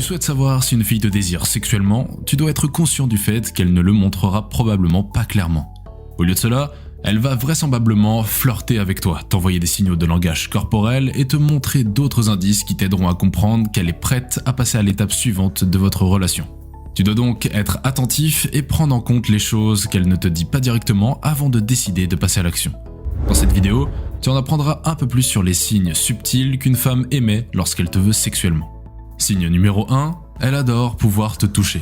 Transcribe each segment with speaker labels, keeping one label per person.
Speaker 1: souhaites savoir si une fille te désire sexuellement, tu dois être conscient du fait qu'elle ne le montrera probablement pas clairement. Au lieu de cela, elle va vraisemblablement flirter avec toi, t'envoyer des signaux de langage corporel et te montrer d'autres indices qui t'aideront à comprendre qu'elle est prête à passer à l'étape suivante de votre relation. Tu dois donc être attentif et prendre en compte les choses qu'elle ne te dit pas directement avant de décider de passer à l'action. Dans cette vidéo, tu en apprendras un peu plus sur les signes subtils qu'une femme émet lorsqu'elle te veut sexuellement. Signe numéro 1, elle adore pouvoir te toucher.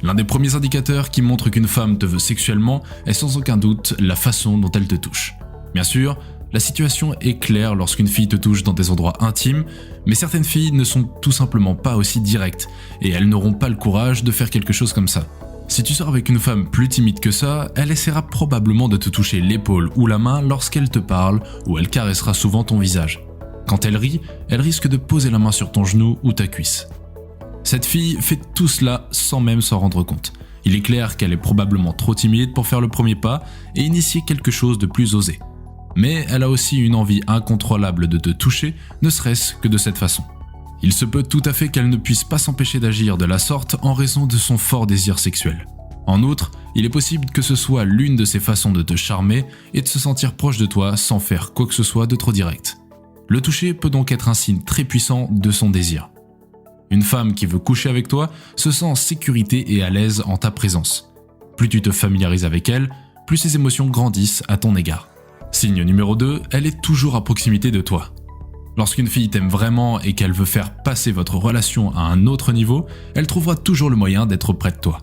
Speaker 1: L'un des premiers indicateurs qui montre qu'une femme te veut sexuellement est sans aucun doute la façon dont elle te touche. Bien sûr, la situation est claire lorsqu'une fille te touche dans des endroits intimes, mais certaines filles ne sont tout simplement pas aussi directes et elles n'auront pas le courage de faire quelque chose comme ça. Si tu sors avec une femme plus timide que ça, elle essaiera probablement de te toucher l'épaule ou la main lorsqu'elle te parle ou elle caressera souvent ton visage. Quand elle rit, elle risque de poser la main sur ton genou ou ta cuisse. Cette fille fait tout cela sans même s'en rendre compte. Il est clair qu'elle est probablement trop timide pour faire le premier pas et initier quelque chose de plus osé. Mais elle a aussi une envie incontrôlable de te toucher, ne serait-ce que de cette façon. Il se peut tout à fait qu'elle ne puisse pas s'empêcher d'agir de la sorte en raison de son fort désir sexuel. En outre, il est possible que ce soit l'une de ses façons de te charmer et de se sentir proche de toi sans faire quoi que ce soit de trop direct. Le toucher peut donc être un signe très puissant de son désir. Une femme qui veut coucher avec toi se sent en sécurité et à l'aise en ta présence. Plus tu te familiarises avec elle, plus ses émotions grandissent à ton égard. Signe numéro 2, elle est toujours à proximité de toi. Lorsqu'une fille t'aime vraiment et qu'elle veut faire passer votre relation à un autre niveau, elle trouvera toujours le moyen d'être près de toi.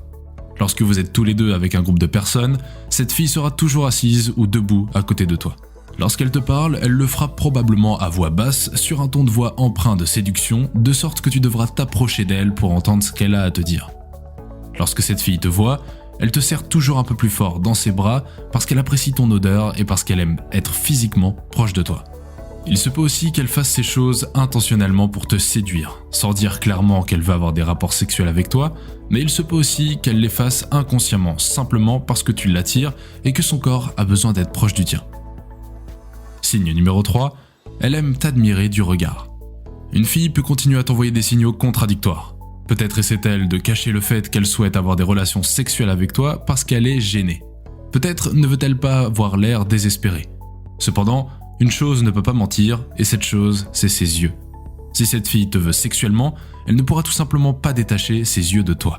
Speaker 1: Lorsque vous êtes tous les deux avec un groupe de personnes, cette fille sera toujours assise ou debout à côté de toi. Lorsqu'elle te parle, elle le fera probablement à voix basse, sur un ton de voix empreint de séduction, de sorte que tu devras t'approcher d'elle pour entendre ce qu'elle a à te dire. Lorsque cette fille te voit, elle te serre toujours un peu plus fort dans ses bras parce qu'elle apprécie ton odeur et parce qu'elle aime être physiquement proche de toi. Il se peut aussi qu'elle fasse ces choses intentionnellement pour te séduire, sans dire clairement qu'elle veut avoir des rapports sexuels avec toi, mais il se peut aussi qu'elle les fasse inconsciemment, simplement parce que tu l'attires et que son corps a besoin d'être proche du tien. Signe numéro 3, elle aime t'admirer du regard. Une fille peut continuer à t'envoyer des signaux contradictoires. Peut-être essaie-t-elle de cacher le fait qu'elle souhaite avoir des relations sexuelles avec toi parce qu'elle est gênée. Peut-être ne veut-elle pas avoir l'air désespérée. Cependant, une chose ne peut pas mentir, et cette chose, c'est ses yeux. Si cette fille te veut sexuellement, elle ne pourra tout simplement pas détacher ses yeux de toi.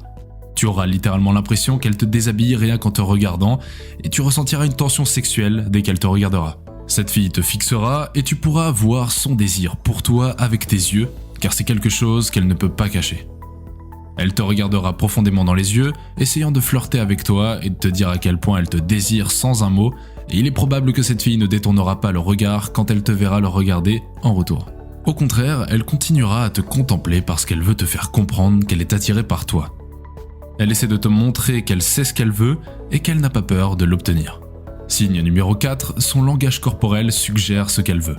Speaker 1: Tu auras littéralement l'impression qu'elle te déshabille rien qu'en te regardant, et tu ressentiras une tension sexuelle dès qu'elle te regardera. Cette fille te fixera et tu pourras voir son désir pour toi avec tes yeux, car c'est quelque chose qu'elle ne peut pas cacher. Elle te regardera profondément dans les yeux, essayant de flirter avec toi et de te dire à quel point elle te désire sans un mot, et il est probable que cette fille ne détournera pas le regard quand elle te verra le regarder en retour. Au contraire, elle continuera à te contempler parce qu'elle veut te faire comprendre qu'elle est attirée par toi. Elle essaie de te montrer qu'elle sait ce qu'elle veut et qu'elle n'a pas peur de l'obtenir. Signe numéro 4, son langage corporel suggère ce qu'elle veut.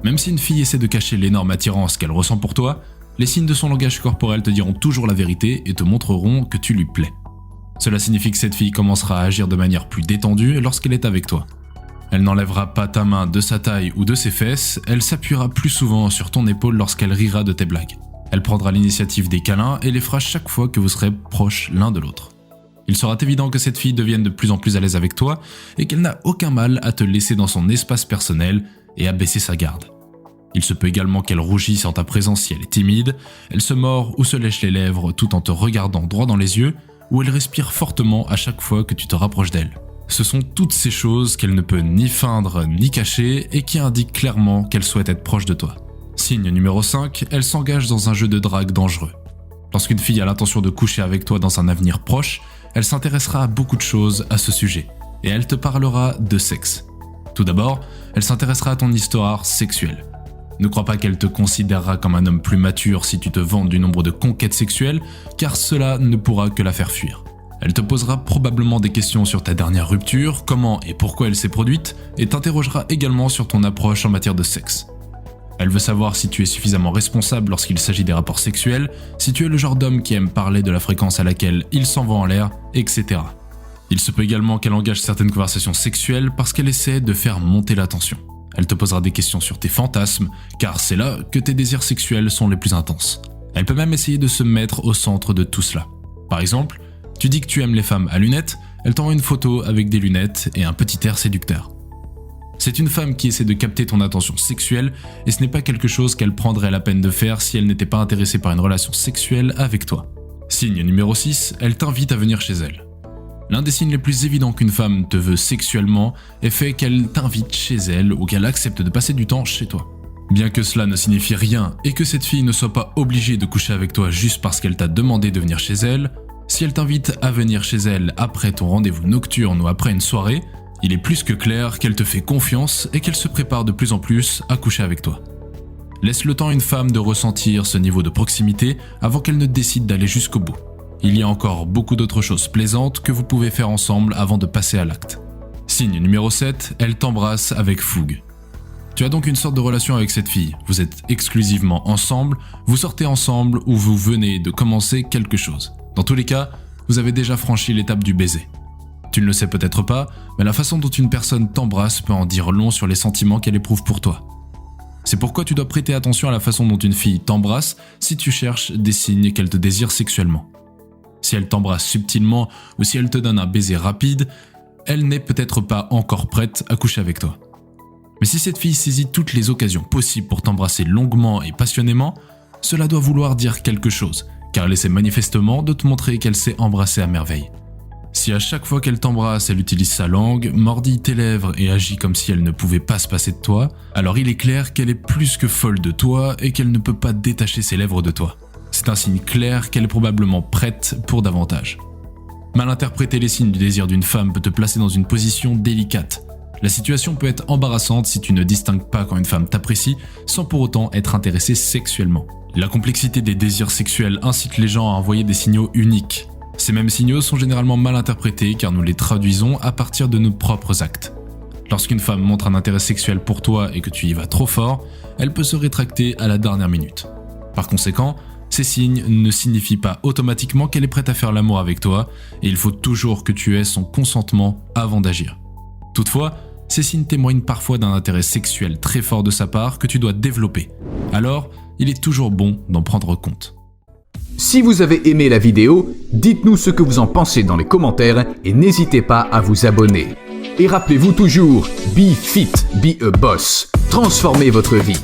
Speaker 1: Même si une fille essaie de cacher l'énorme attirance qu'elle ressent pour toi, les signes de son langage corporel te diront toujours la vérité et te montreront que tu lui plais. Cela signifie que cette fille commencera à agir de manière plus détendue lorsqu'elle est avec toi. Elle n'enlèvera pas ta main de sa taille ou de ses fesses, elle s'appuiera plus souvent sur ton épaule lorsqu'elle rira de tes blagues. Elle prendra l'initiative des câlins et les fera chaque fois que vous serez proches l'un de l'autre. Il sera évident que cette fille devienne de plus en plus à l'aise avec toi et qu'elle n'a aucun mal à te laisser dans son espace personnel et à baisser sa garde. Il se peut également qu'elle rougisse en ta présence si elle est timide, elle se mord ou se lèche les lèvres tout en te regardant droit dans les yeux, ou elle respire fortement à chaque fois que tu te rapproches d'elle. Ce sont toutes ces choses qu'elle ne peut ni feindre ni cacher et qui indiquent clairement qu'elle souhaite être proche de toi. Signe numéro 5, elle s'engage dans un jeu de drague dangereux. Lorsqu'une fille a l'intention de coucher avec toi dans un avenir proche, elle s'intéressera à beaucoup de choses à ce sujet, et elle te parlera de sexe. Tout d'abord, elle s'intéressera à ton histoire sexuelle. Ne crois pas qu'elle te considérera comme un homme plus mature si tu te vantes du nombre de conquêtes sexuelles, car cela ne pourra que la faire fuir. Elle te posera probablement des questions sur ta dernière rupture, comment et pourquoi elle s'est produite, et t'interrogera également sur ton approche en matière de sexe. Elle veut savoir si tu es suffisamment responsable lorsqu'il s'agit des rapports sexuels, si tu es le genre d'homme qui aime parler de la fréquence à laquelle il s'envoie en l'air, etc. Il se peut également qu'elle engage certaines conversations sexuelles parce qu'elle essaie de faire monter la tension. Elle te posera des questions sur tes fantasmes, car c'est là que tes désirs sexuels sont les plus intenses. Elle peut même essayer de se mettre au centre de tout cela. Par exemple, tu dis que tu aimes les femmes à lunettes, elle t'envoie une photo avec des lunettes et un petit air séducteur. C'est une femme qui essaie de capter ton attention sexuelle et ce n'est pas quelque chose qu'elle prendrait la peine de faire si elle n'était pas intéressée par une relation sexuelle avec toi. Signe numéro 6, elle t'invite à venir chez elle. L'un des signes les plus évidents qu'une femme te veut sexuellement est fait qu'elle t'invite chez elle ou qu'elle accepte de passer du temps chez toi. Bien que cela ne signifie rien et que cette fille ne soit pas obligée de coucher avec toi juste parce qu'elle t'a demandé de venir chez elle, si elle t'invite à venir chez elle après ton rendez-vous nocturne ou après une soirée, il est plus que clair qu'elle te fait confiance et qu'elle se prépare de plus en plus à coucher avec toi. Laisse le temps à une femme de ressentir ce niveau de proximité avant qu'elle ne décide d'aller jusqu'au bout. Il y a encore beaucoup d'autres choses plaisantes que vous pouvez faire ensemble avant de passer à l'acte. Signe numéro 7, elle t'embrasse avec fougue. Tu as donc une sorte de relation avec cette fille, vous êtes exclusivement ensemble, vous sortez ensemble ou vous venez de commencer quelque chose. Dans tous les cas, vous avez déjà franchi l'étape du baiser. Tu ne le sais peut-être pas, mais la façon dont une personne t'embrasse peut en dire long sur les sentiments qu'elle éprouve pour toi. C'est pourquoi tu dois prêter attention à la façon dont une fille t'embrasse si tu cherches des signes qu'elle te désire sexuellement. Si elle t'embrasse subtilement ou si elle te donne un baiser rapide, elle n'est peut-être pas encore prête à coucher avec toi. Mais si cette fille saisit toutes les occasions possibles pour t'embrasser longuement et passionnément, cela doit vouloir dire quelque chose, car elle essaie manifestement de te montrer qu'elle sait embrasser à merveille. Si à chaque fois qu'elle t'embrasse, elle utilise sa langue, mordille tes lèvres et agit comme si elle ne pouvait pas se passer de toi, alors il est clair qu'elle est plus que folle de toi et qu'elle ne peut pas détacher ses lèvres de toi. C'est un signe clair qu'elle est probablement prête pour davantage. Mal interpréter les signes du désir d'une femme peut te placer dans une position délicate. La situation peut être embarrassante si tu ne distingues pas quand une femme t'apprécie sans pour autant être intéressé sexuellement. La complexité des désirs sexuels incite les gens à envoyer des signaux uniques. Ces mêmes signaux sont généralement mal interprétés car nous les traduisons à partir de nos propres actes. Lorsqu'une femme montre un intérêt sexuel pour toi et que tu y vas trop fort, elle peut se rétracter à la dernière minute. Par conséquent, ces signes ne signifient pas automatiquement qu'elle est prête à faire l'amour avec toi et il faut toujours que tu aies son consentement avant d'agir. Toutefois, ces signes témoignent parfois d'un intérêt sexuel très fort de sa part que tu dois développer. Alors, il est toujours bon d'en prendre compte.
Speaker 2: Si vous avez aimé la vidéo, dites-nous ce que vous en pensez dans les commentaires et n'hésitez pas à vous abonner. Et rappelez-vous toujours, be fit, be a boss. Transformez votre vie.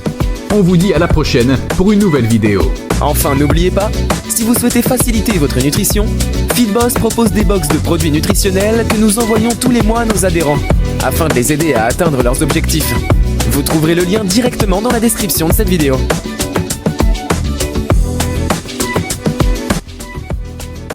Speaker 2: On vous dit à la prochaine pour une nouvelle vidéo.
Speaker 3: Enfin, n'oubliez pas, si vous souhaitez faciliter votre nutrition, FitBoss propose des box de produits nutritionnels que nous envoyons tous les mois à nos adhérents, afin de les aider à atteindre leurs objectifs. Vous trouverez le lien directement dans la description de cette vidéo.